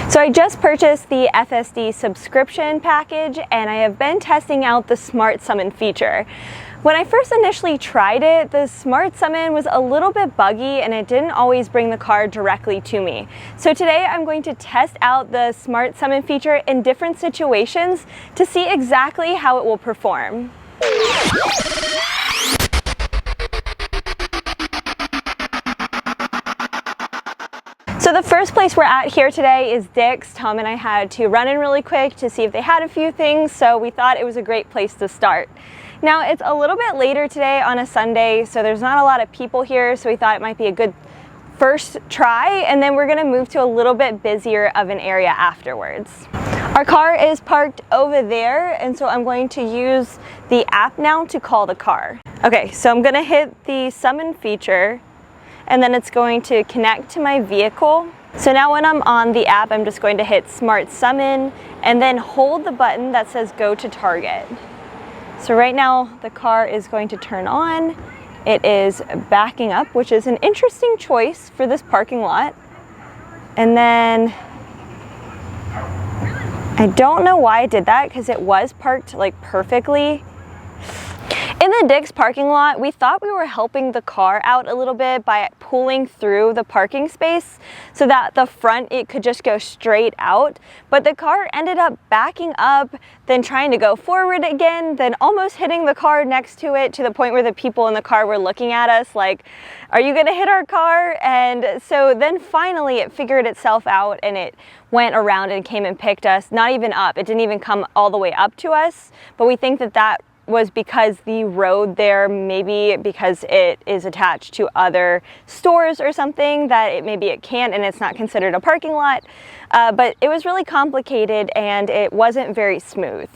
So I just purchased the FSD subscription package and I have been testing out the Smart Summon feature. When I first initially tried it, the Smart Summon was a little bit buggy and it didn't always bring the car directly to me. So today I'm going to test out the Smart Summon feature in different situations to see exactly how it will perform. So the first place we're at here today is Dick's. Tom and I had to run in really quick to see if they had a few things, so we thought it was a great place to start. Now it's a little bit later today on a Sunday, so there's not a lot of people here, so we thought it might be a good first try, and then we're gonna move to a little bit busier of an area afterwards. Our car is parked over there, and so I'm going to use the app now to call the car. Okay, so I'm gonna hit the summon feature, and then it's going to connect to my vehicle. So now when I'm on the app, I'm just going to hit Smart Summon and then hold the button that says go to target. So right now the car is going to turn on. It is backing up, which is an interesting choice for this parking lot. And then I don't know why I did that because it was parked like perfectly. In the Dick's parking lot, we thought we were helping the car out a little bit by pulling through the parking space so that the front, it could just go straight out. But the car ended up backing up, then trying to go forward again, then almost hitting the car next to it, to the point where the people in the car were looking at us like, are you gonna hit our car? And so then finally it figured itself out and it went around and came and picked us, not even up. It didn't even come all the way up to us, but we think that that was because the road there, maybe because it is attached to other stores or something, that maybe it can't and it's not considered a parking lot. But it was really complicated and it wasn't very smooth.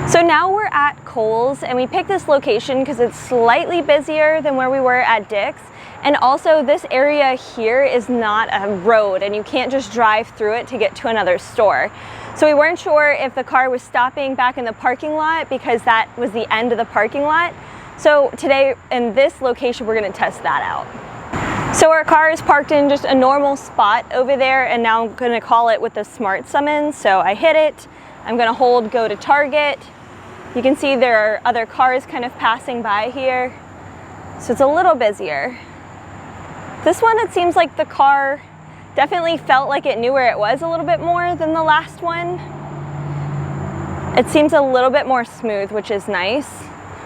So now we're at Kohl's, and we picked this location because it's slightly busier than where we were at Dick's. And also this area here is not a road and you can't just drive through it to get to another store. So we weren't sure if the car was stopping back in the parking lot because that was the end of the parking lot. So today in this location, we're gonna test that out. So our car is parked in just a normal spot over there, and now I'm gonna call it with the Smart Summon. So I hit it, I'm gonna hold go to target. You can see there are other cars kind of passing by here. So it's a little busier. This one, it seems like the car definitely felt like it knew where it was a little bit more than the last one. It seems a little bit more smooth, which is nice,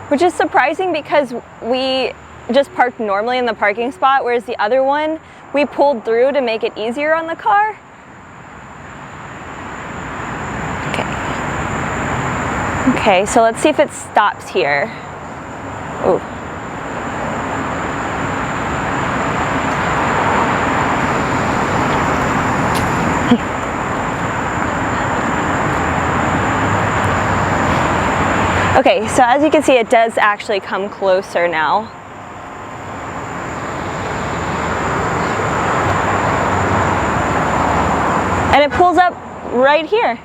which is surprising because we just parked normally in the parking spot, whereas the other one, we pulled through to make it easier on the car. Okay, so let's see if it stops here. Ooh. Okay, so as you can see, it does actually come closer now. And it pulls up right here.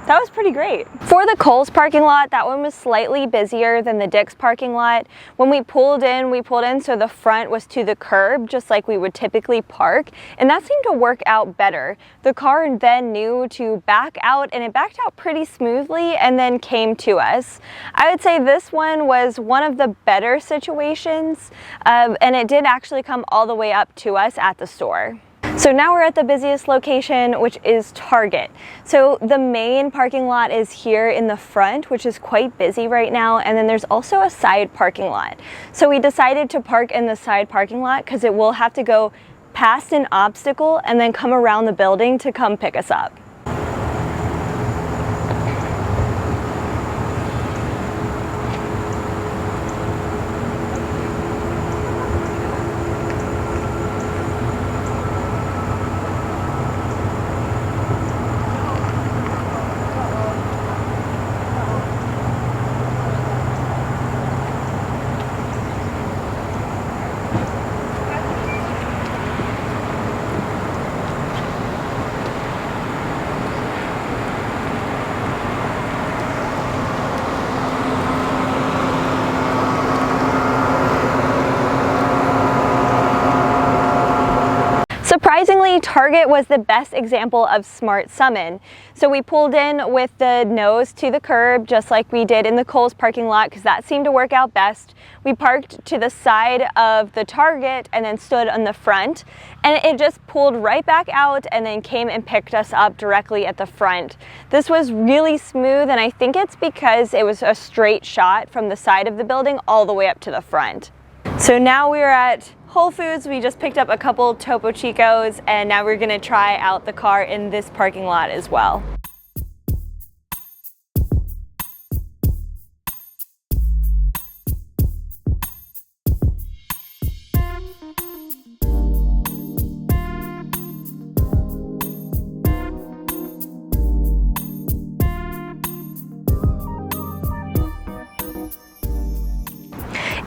That was pretty great. For the Kohl's parking lot, that one was slightly busier than the Dick's parking lot. When we pulled in so the front was to the curb, just like we would typically park, and that seemed to work out better. The car then knew to back out, and it backed out pretty smoothly and then came to us. I would say this one was one of the better situations, and it did actually come all the way up to us at the store. So now we're at the busiest location, which is Target. So the main parking lot is here in the front, which is quite busy right now, and then there's also a side parking lot. So we decided to park in the side parking lot because it will have to go past an obstacle and then come around the building to come pick us up. Surprisingly, Target was the best example of smart summon. So we pulled in with the nose to the curb, just like we did in the Kohl's parking lot, because that seemed to work out best. We parked to the side of the Target and then stood on the front, and it just pulled right back out and then came and picked us up directly at the front. This was really smooth, and I think it's because it was a straight shot from the side of the building all the way up to the front. So now we're at Whole Foods. We just picked up a couple Topo Chicos, and now we're gonna try out the car in this parking lot as well.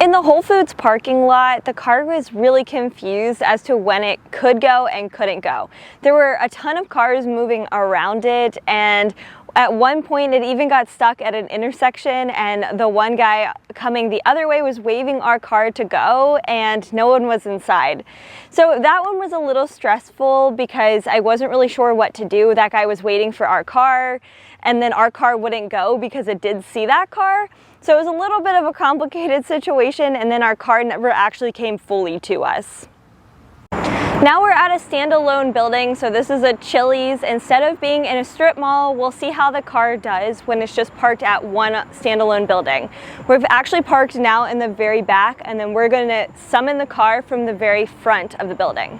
In the Whole Foods parking lot, the car was really confused as to when it could go and couldn't go. There were a ton of cars moving around it, and at one point it even got stuck at an intersection, and the one guy coming the other way was waving our car to go and no one was inside. So that one was a little stressful because I wasn't really sure what to do. That guy was waiting for our car, and then our car wouldn't go because it did see that car. So it was a little bit of a complicated situation, and then our car never actually came fully to us. Now we're at a standalone building, so this is a Chili's. Instead of being in a strip mall, we'll see how the car does when it's just parked at one standalone building. We've actually parked now in the very back, and then we're going to summon the car from the very front of the building.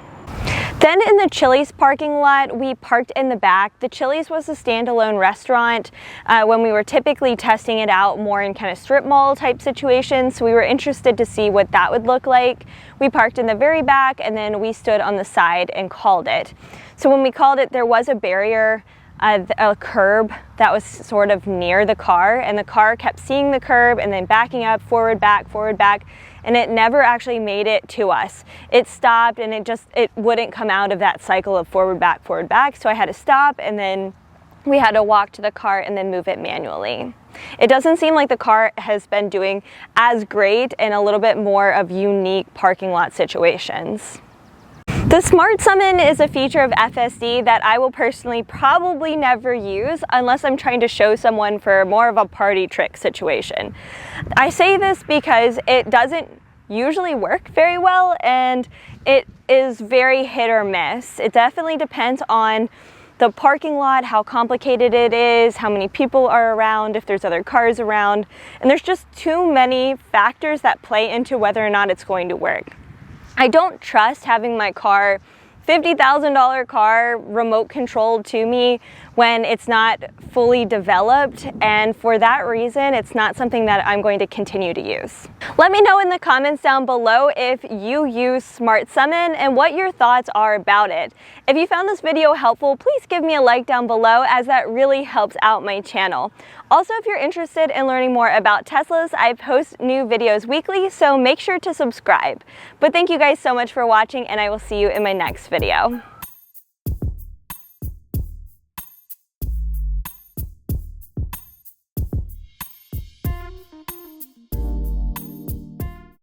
Then in the Chili's parking lot, we parked in the back. The Chili's was a standalone restaurant when we were typically testing it out more in kind of strip mall type situations. So we were interested to see what that would look like. We parked in the very back, and then we stood on the side and called it. So when we called it, there was a barrier, a curb that was sort of near the car, and the car kept seeing the curb and then backing up, forward, back, and it never actually made it to us. It stopped, and it wouldn't come out of that cycle of forward, back, so I had to stop, and then we had to walk to the car and then move it manually. It doesn't seem like the car has been doing as great in a little bit more of unique parking lot situations. The Smart Summon is a feature of FSD that I will personally probably never use unless I'm trying to show someone for more of a party trick situation. I say this because it doesn't usually work very well, and it is very hit or miss. It definitely depends on the parking lot, how complicated it is, how many people are around, if there's other cars around, and there's just too many factors that play into whether or not it's going to work. I don't trust having my car, $50,000 car, remote controlled to me when it's not fully developed, and for that reason, it's not something that I'm going to continue to use. Let me know in the comments down below if you use Smart Summon and what your thoughts are about it. If you found this video helpful, please give me a like down below, as that really helps out my channel. Also, if you're interested in learning more about Teslas, I post new videos weekly, so make sure to subscribe. But thank you guys so much for watching, and I will see you in my next video.